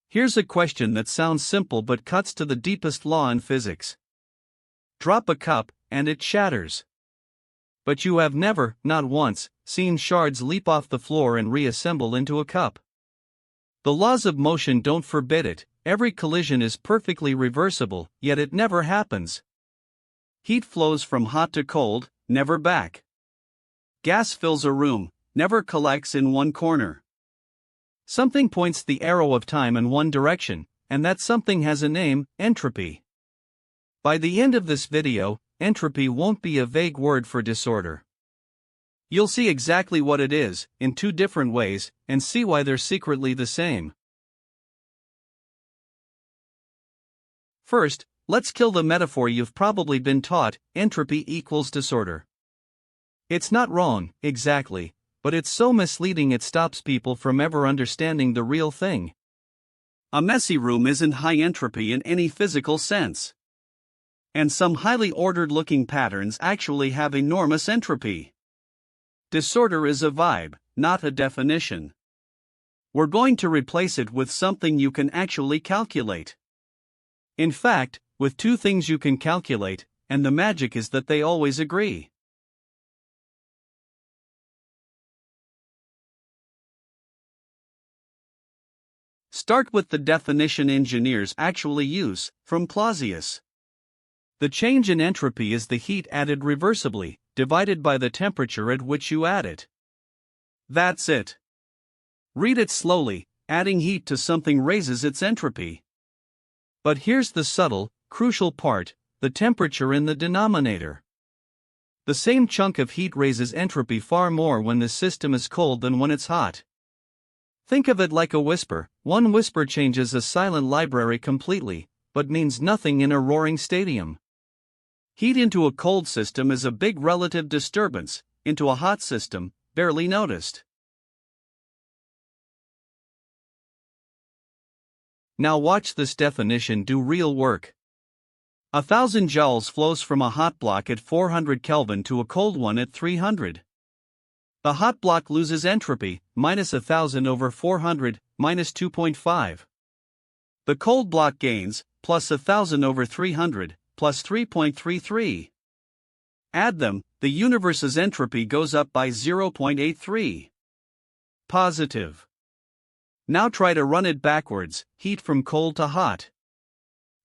Here's a question that sounds simple but cuts to the deepest law in physics. Drop a cup, and it shatters. But you have never, not once, seen shards leap off the floor and reassemble into a cup. The laws of motion don't forbid it, every collision is perfectly reversible, yet it never happens. Heat flows from hot to cold, never back. Gas fills a room, never collects in one corner. Something points the arrow of time in one direction, and that something has a name, entropy. By the end of this video, entropy won't be a vague word for disorder. You'll see exactly what it is, in two different ways, and see why they're secretly the same. First, let's kill the metaphor you've probably been taught: entropy equals disorder. It's not wrong, exactly, but it's so misleading it stops people from ever understanding the real thing. A messy room isn't high entropy in any physical sense. And some highly ordered-looking patterns actually have enormous entropy. Disorder is a vibe, not a definition. We're going to replace it with something you can actually calculate. In fact, with two things you can calculate, and the magic is that they always agree. Start with the definition engineers actually use, from Clausius. The change in entropy is the heat added reversibly, divided by the temperature at which you add it. That's it. Read it slowly: adding heat to something raises its entropy. But here's the subtle, crucial part: the temperature in the denominator. The same chunk of heat raises entropy far more when the system is cold than when it's hot. Think of it like a whisper: one whisper changes a silent library completely, but means nothing in a roaring stadium. Heat into a cold system is a big relative disturbance, into a hot system, barely noticed. Now watch this definition do real work. 1,000 joules flows from a hot block at 400 Kelvin to a cold one at 300. The hot block loses entropy, minus 1,000 over 400, minus 2.5. The cold block gains, plus 1,000 over 300, plus 3.33. Add them, the universe's entropy goes up by 0.83. Positive. Now try to run it backwards: heat from cold to hot.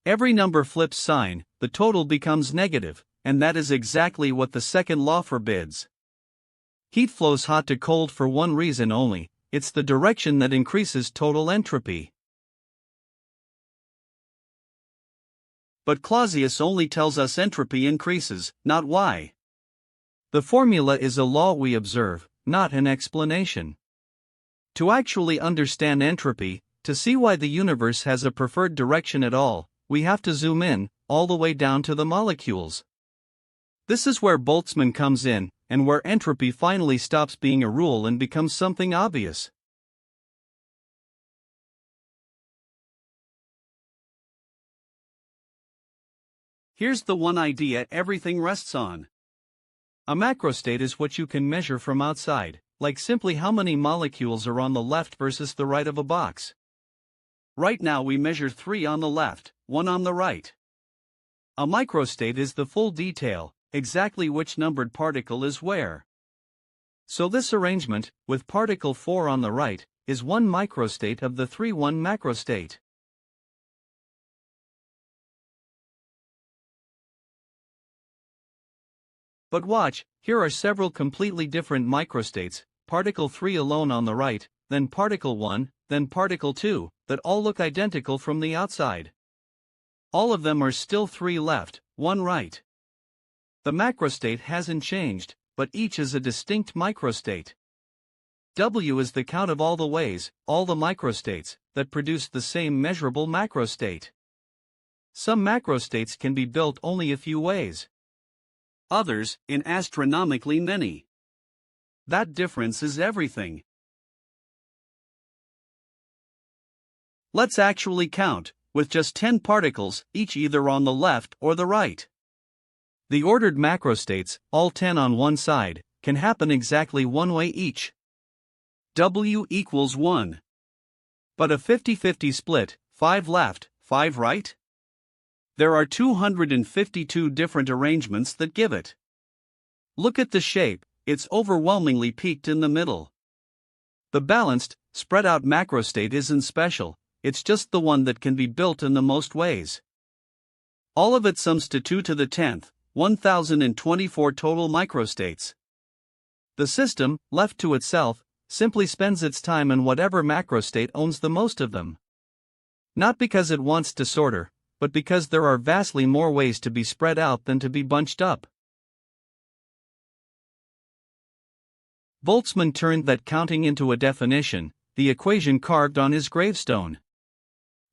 Every number flips sign, the total becomes negative, and that is exactly what the second law forbids. Heat flows hot to cold for one reason only: it's the direction that increases total entropy. But Clausius only tells us entropy increases, not why. The formula is a law we observe, not an explanation. To actually understand entropy, to see why the universe has a preferred direction at all, we have to zoom in, all the way down to the molecules. This is where Boltzmann comes in, and where entropy finally stops being a rule and becomes something obvious. Here's the one idea everything rests on. A macrostate is what you can measure from outside, like simply how many molecules are on the left versus the right of a box. Right now we measure 3 on the left, 1 on the right. A microstate is the full detail, exactly which numbered particle is where. So this arrangement, with particle 4 on the right, is one microstate of the 3-1 macrostate. But watch, here are several completely different microstates: particle 3 alone on the right, then particle 1, then particle 2, that all look identical from the outside. All of them are still 3 left, 1 right. The macrostate hasn't changed, but each is a distinct microstate. W is the count of all the ways, all the microstates, that produce the same measurable macrostate. Some macrostates can be built only a few ways. Others, in astronomically many. That difference is everything. Let's actually count, with just 10 particles, each either on the left or the right. The ordered macrostates, all 10 on one side, can happen exactly one way each. W equals 1. But a 50-50 split, 5 left, 5 right? There are 252 different arrangements that give it. Look at the shape, it's overwhelmingly peaked in the middle. The balanced, spread out macrostate isn't special, it's just the one that can be built in the most ways. All of it sums to 2 to the 10th, 1024 total microstates. The system, left to itself, simply spends its time in whatever macrostate owns the most of them. Not because it wants disorder, but because there are vastly more ways to be spread out than to be bunched up. Boltzmann turned that counting into a definition, the equation carved on his gravestone.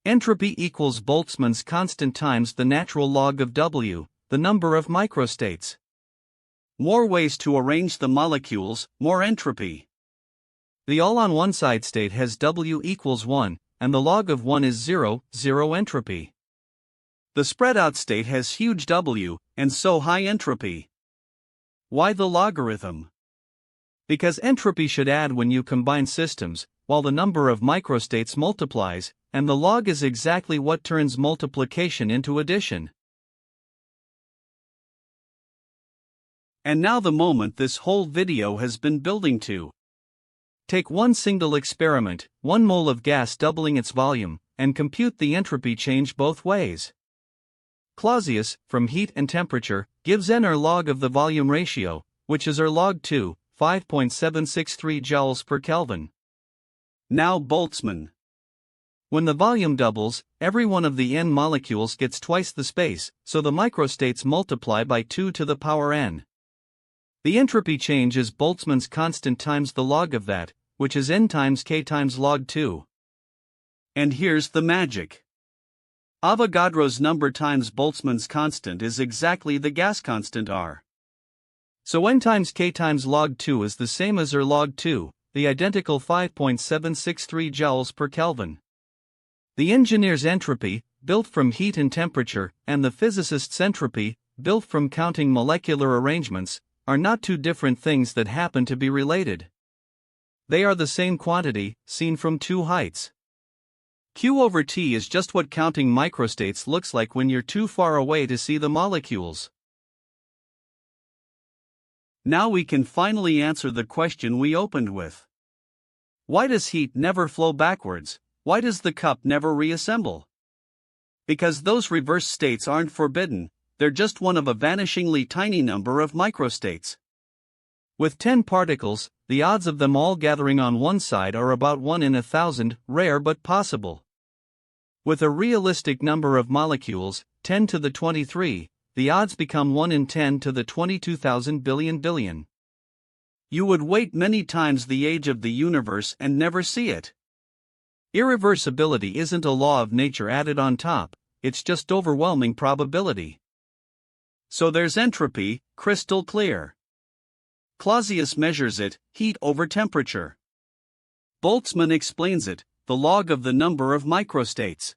Entropy equals Boltzmann's constant times the natural log of W, the number of microstates. More ways to arrange the molecules, more entropy. The all-on-one-side state has W equals 1, and the log of 1 is 0, 0 entropy. The spread-out state has huge W, and so high entropy. Why the logarithm? Because entropy should add when you combine systems, while the number of microstates multiplies, and the log is exactly what turns multiplication into addition. And now the moment this whole video has been building to. Take one single experiment, 1 mole of gas doubling its volume, and compute the entropy change both ways. Clausius, from heat and temperature, gives n R log of the volume ratio, which is R log 2, 5.763 joules per Kelvin. Now Boltzmann. When the volume doubles, every one of the n molecules gets twice the space, so the microstates multiply by 2 to the power n. The entropy change is Boltzmann's constant times the log of that, which is n times k times log 2. And here's the magic. Avogadro's number times Boltzmann's constant is exactly the gas constant R. So n times k times log 2 is the same as R log 2, the identical 5.763 joules per Kelvin. The engineer's entropy, built from heat and temperature, and the physicist's entropy, built from counting molecular arrangements, are not two different things that happen to be related. They are the same quantity, seen from two heights. Q over T is just what counting microstates looks like when you're too far away to see the molecules. Now we can finally answer the question we opened with. Why does heat never flow backwards? Why does the cup never reassemble? Because those reverse states aren't forbidden, they're just one of a vanishingly tiny number of microstates. With 10 particles, the odds of them all gathering on one side are about 1 in 1,000, rare but possible. With a realistic number of molecules, 10 to the 23, the odds become 1 in 10 to the 22,000 billion. You would wait many times the age of the universe and never see it. Irreversibility isn't a law of nature added on top, it's just overwhelming probability. So there's entropy, crystal clear. Clausius measures it, heat over temperature. Boltzmann explains it, the log of the number of microstates.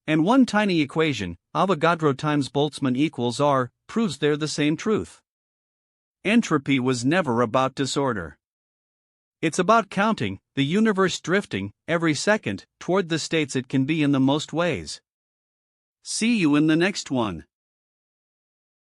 And one tiny equation, Avogadro times Boltzmann equals R, proves they're the same truth. Entropy was never about disorder. It's about counting, the universe drifting, every second, toward the states it can be in the most ways. See you in the next one.